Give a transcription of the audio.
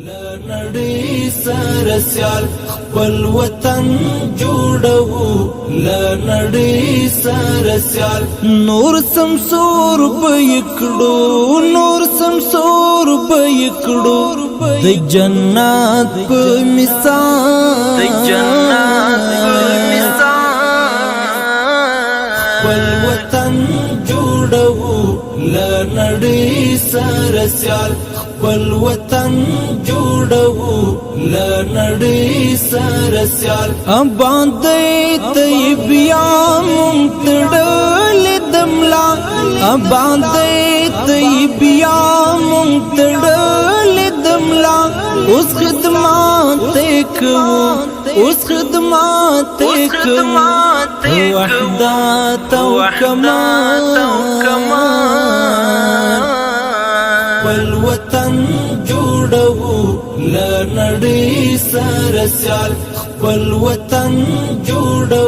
لنړۍ سره سیال خپل وطن جوړو لنړۍ سره سیال نور سمسور بېکړو نور سمسور بېکړو د جنت په مثال د جنت په مثال خپل وطن جوړو لنړۍ سره سیال خپل وطن جوړو لنړۍ سره سیال باندې طیبیا مونږ دملا باندې طیبیا مونږ دملا اوس خدمات کوو اوس خدمات کوو وحدت او کمال والوطن جوړو لنړۍ سره سیال خپل وطن جوړو